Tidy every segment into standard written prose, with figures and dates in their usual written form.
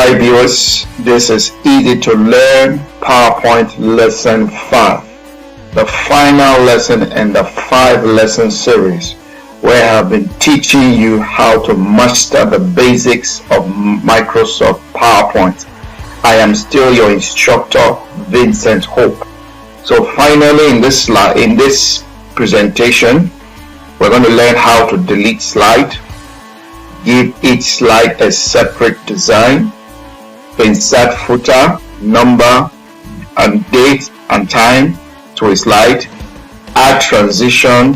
Hi viewers, this is Easy to Learn PowerPoint Lesson 5, the final lesson in the 5-lesson series where I have been teaching you how to master the basics of Microsoft PowerPoint. I am still your instructor, Vincent Hope. So finally in this presentation, we're going to learn how to delete slide, give each slide a separate design, insert footer, number, and date and time to a slide, add transition,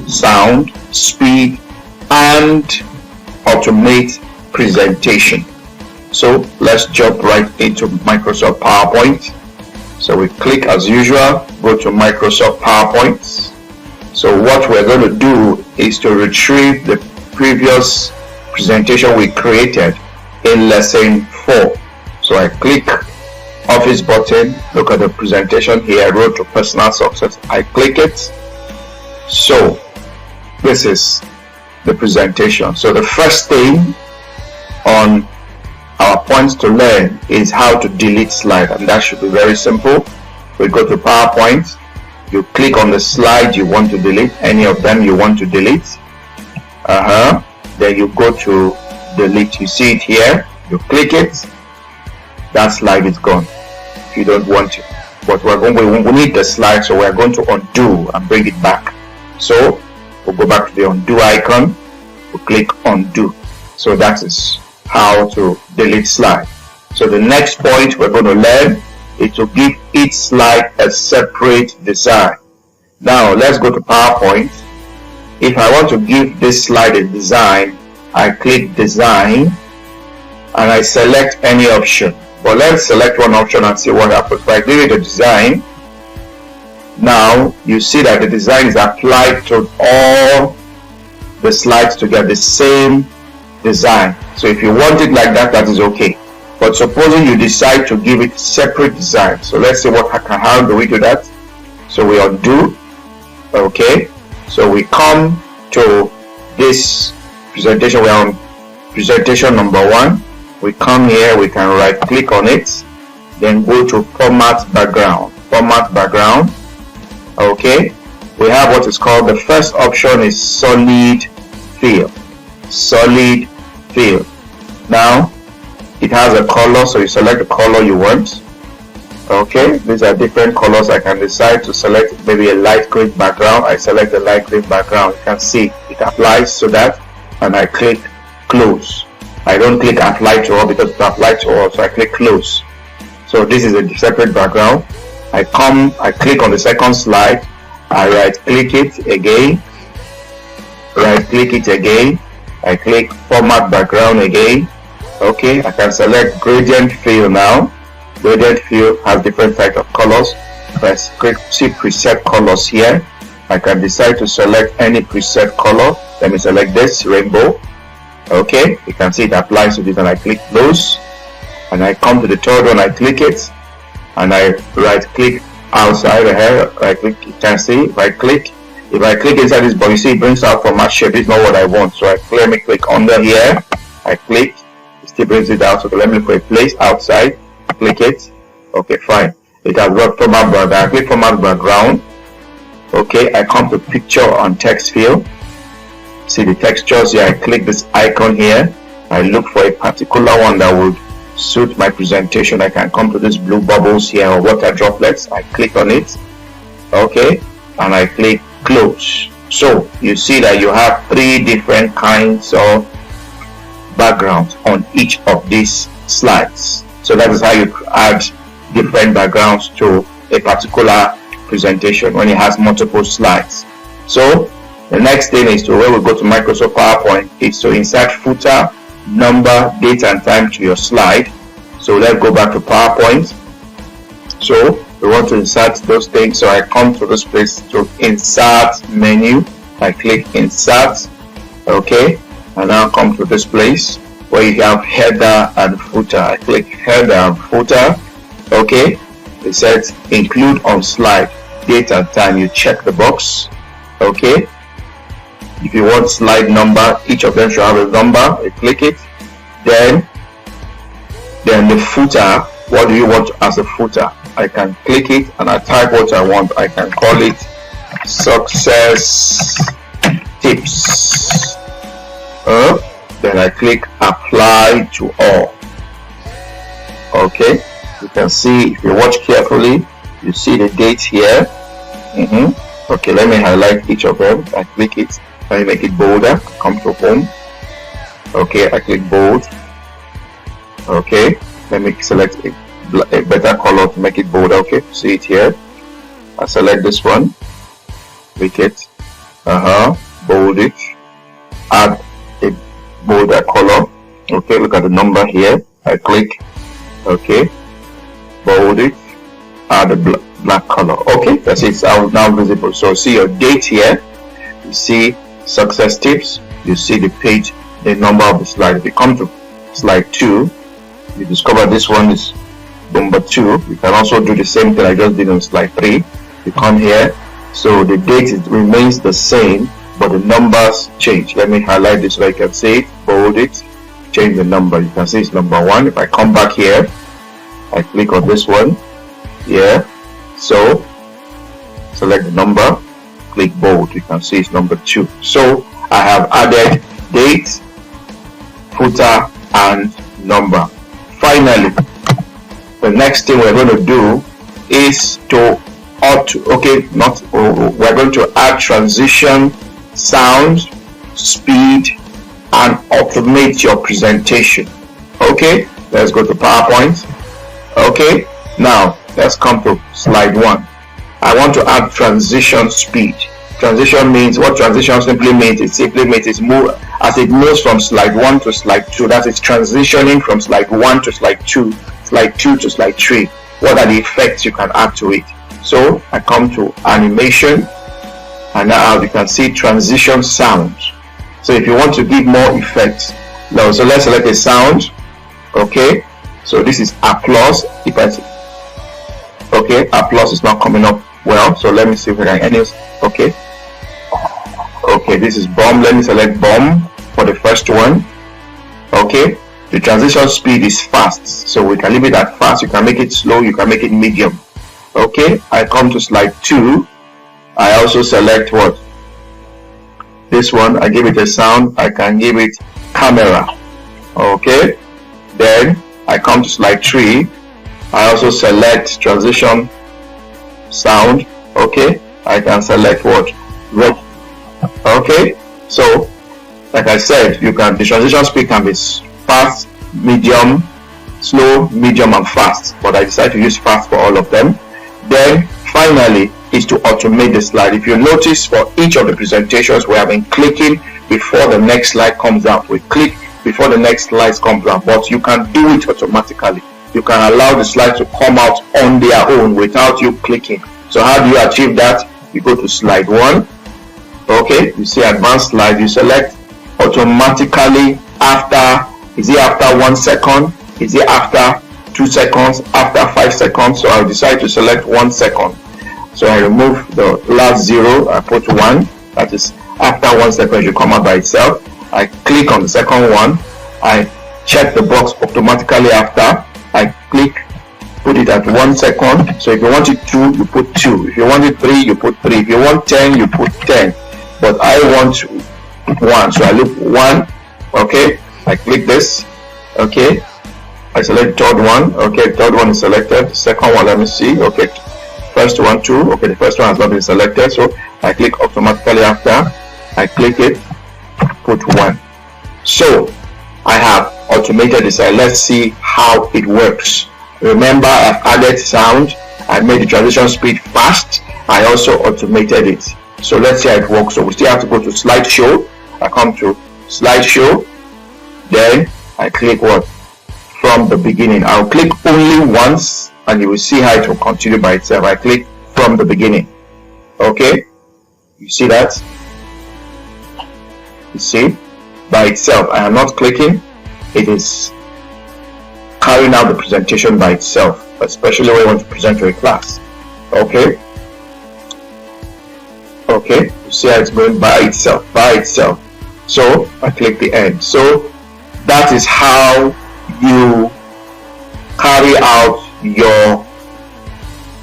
sound, speed, and automate presentation. So let's jump right into Microsoft PowerPoint. So we click as usual, go to Microsoft PowerPoint. So what we're going to do is to retrieve the previous presentation we created in lesson 4. So I click Office button, look at the presentation here, Road to Personal Success. I click it. So this is the presentation. So the first thing on our points to learn is how to delete slide, and that should be very simple. We go to PowerPoint, you click on the slide you want to delete, any of them you want to delete. Then you go to delete. You see it here, you click it, that slide is gone if you don't want it. But we need the slide, so we're going to undo and bring it back. So we'll go back to the undo icon, we'll click undo. So that is how to delete slide. So the next point we're going to learn is to give each slide a separate design. Now let's go to PowerPoint. If I want to give this slide a design, I click design and I select any option. But let's select one option and see what happens. If I give it a design, now you see that the design is applied to all the slides to get the same design. So if you want it like that, that is okay. But supposing you decide to give it separate design, so let's see how do we do that. So we undo. Okay, so we come to this presentation. We're on presentation number 1. We come here, we can right click on it, then go to format background. Okay, we have what is called, the first option is solid fill. Now it has a color, so you select the color you want. Okay, these are different colors. I can decide to select maybe a light green background. I select the light green background. You can see it applies to that, and I click close. I don't click apply to all because it applies to all, so I click close. So this is a separate background. I click on the second slide, I right click it again, I click format background again. Okay, I can select gradient fill now. Gradient fill has different types of colors. If I see preset colors here, I can decide to select any preset color. Let me select this rainbow. Okay, you can see it applies to this, and I click close, and I come to the third one, I click it, and I right click outside here. I click, you can see if I click inside this box, you see it brings out format shape. It's not what I want, so let me click under here, I click, it still brings it out. So let me put a place outside, click it. Okay, fine, it has got format background. I click format background. Okay, I come to picture on text field. See the textures here, I click this icon here, I look for a particular one that would suit my presentation. I can come to these blue bubbles here, or water droplets. I click on it. Okay, and I click close. So you see that you have 3 different kinds of backgrounds on each of these slides. So that is how you add different backgrounds to a particular presentation when it has multiple slides. So the next thing is to, when we go to Microsoft PowerPoint, is to insert footer, number, date and time to your slide. So let's go back to PowerPoint. So we want to insert those things. So I come to this place to insert menu. I click insert. Okay, and now come to this place where you have header and footer. I click header and footer. Okay, it says include on slide, date and time. You check the box. Okay, if you want slide number, each of them should have a number. You click it. Then Then the footer, what do you want as a footer? I can click it and I type what I want. I can call it success tips. Then I click apply to all. Okay, you can see, if you watch carefully, you see the date here. Okay, let me highlight each of them. I click it, let me make it bolder. Come to home. Okay, I click bold. Okay, let me select a better color to make it bolder. Okay, see it here. I select this one, click it, bold it, add a bolder color. Okay, look at the number here. I click, okay, bold it, add a black color. Okay, that's it. It's now visible. So see your date here, you see success tips, you see the page, the number of the slide. If you come to slide 2, you discover this one is number 2. You can also do the same thing I just did on slide 3. You come here, so the date remains the same, but the numbers change. Let me highlight this so I can see it, bold it, change the number. You can see it's number 1. If I come back here, I click on this one here, so select the number, click bold, you can see it's number 2. So I have added date, footer and number. Finally, the next thing we're going to do is we're going to add transition, sound, speed, and automate your presentation. Okay, let's go to PowerPoint. Okay, now let's come to slide 1. I want to add transition speed. Transition means, what transition simply means, it's move as it moves from slide 1 to slide 2. That is transitioning from slide 1 to slide 2, slide 2 to slide 3. What are the effects you can add to it? So I come to animation, and now you can see transition sound. So if you want to give more effects, now, so let's select a sound. Okay, so this is applause. Okay, applause is not coming up well, so let me see if I can end. Okay, this is bomb. Let me select bomb for the first one. Okay, the transition speed is fast, so we can leave it at fast. You can make it slow, you can make it medium. Okay, I come to slide 2. I also select what? This one. I give it a sound. I can give it camera. Okay, then I come to slide 3. I also select transition sound. Okay, I can select what? Red. Okay, so like I said, the transition speed can be fast, medium, slow, medium, and fast, but I decided to use fast for all of them. Then finally is to automate the slide. If you notice, for each of the presentations we have been clicking before the next slide comes up. We click before the next slide comes up, but you can do it automatically. You can allow the slides to come out on their own without you clicking. So how do you achieve that? You go to slide 1. Okay, you see advanced slide, you select automatically after, is it after 1 second, is it after 2 seconds, after 5 seconds. So I'll decide to select 1 second. So I remove the last 0, I put 1, that is after 1 second it should come out by itself. I click on the second one, I check the box automatically after, I click, put it at 1 second. So if you want it 2, you put 2. If you want it 3, you put 3. If you want 10, you put 10. But I want 1, so I look 1. Okay, I click this. Okay, I select third one. Okay, third one is selected. Second one, let me see. Okay, first one 2. Okay, the first one has not been selected, so I click automatically after. I click it, put 1. So I have automated this. Let's see how it works. Remember, I've added sound, I made the transition speed fast, I also automated it. So let's see how it works. So we still have to go to slideshow. I come to slideshow, then I click what? From the beginning. I'll click only once and you will see how it will continue by itself. I click from the beginning. Okay, you see that? You see, by itself. I am not clicking, it is carrying out the presentation by itself, especially when you want to present to a class. Okay, okay, you see how it's going by itself. So I click the end. So that is how you carry out your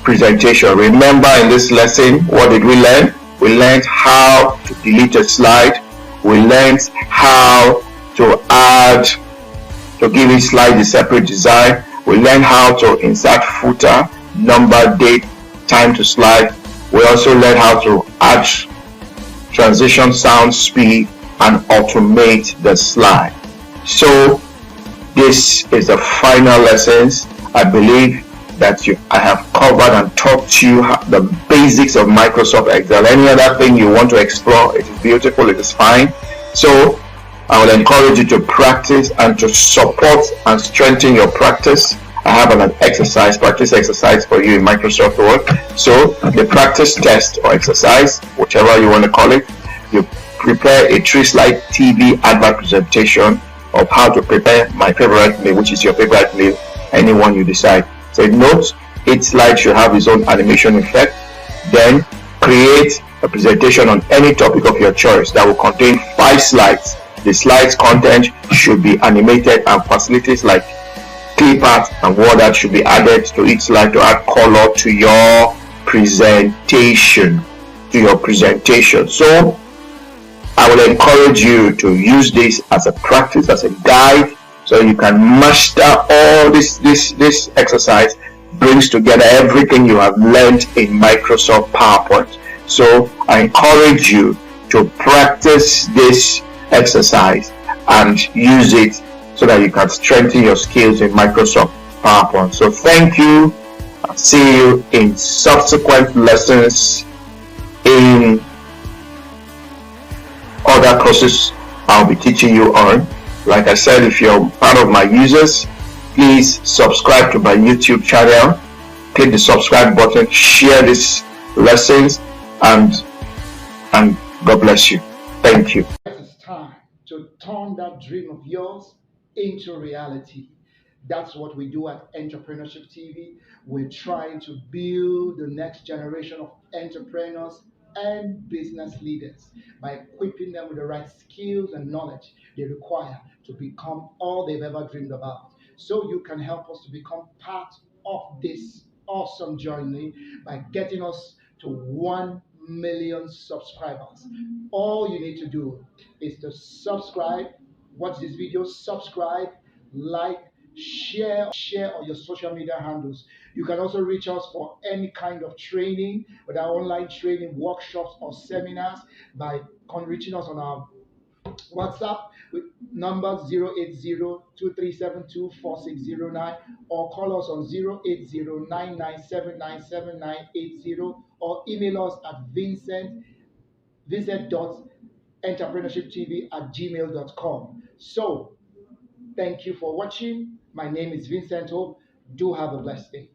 presentation. Remember, in this lesson, what did we learn? We learned how to delete a slide. We learned how to add, to give each slide a separate design. We learned how to insert footer, number, date, time to slide. We also learned how to add transition, sound, speed, and automate the slide. So this is the final lessons. I believe that I have covered and taught you the basics of Microsoft Excel. Any other thing you want to explore, it is beautiful, it is fine. So I will encourage you to practice and to support and strengthen your practice. I have an practice exercise for you in Microsoft Word. So the practice test or exercise, whichever you want to call it, you prepare a 3-slide TV advert presentation of how to prepare my favorite meal, which is your favorite meal, anyone you decide. Say note, each slide should have its own animation effect. Then create a presentation on any topic of your choice that will contain 5 slides. The slides content should be animated, and facilities like clip art and word art should be added to each slide to add color to your presentation. So I will encourage you to use this as a practice, as a guide, so you can master all this exercise brings together everything you have learned in Microsoft PowerPoint. So I encourage you to practice this exercise and use it so that you can strengthen your skills in Microsoft PowerPoint. So thank you. I'll see you in subsequent lessons in other courses I'll be teaching you on. Like I said, if you're part of my users, please subscribe to my YouTube channel. Click the subscribe button, share these lessons, and God bless you. Thank you. It's time to turn that dream of yours into reality. That's what we do at Entrepreneurship TV. We're trying to build the next generation of entrepreneurs and business leaders by equipping them with the right skills and knowledge they require to become all they've ever dreamed about. So you can help us to become part of this awesome journey by getting us to 1 million subscribers. All you need to do is to subscribe, watch this video, subscribe, like, share on your social media handles. You can also reach us for any kind of training, whether online training, workshops, or seminars, by reaching us on our WhatsApp with number 080-2372-4609, or call us on 080-9979-7980, or email us at vincent.entrepreneurshiptv@gmail.com. So thank you for watching. My name is Vincent Hope. Do have a blessed day.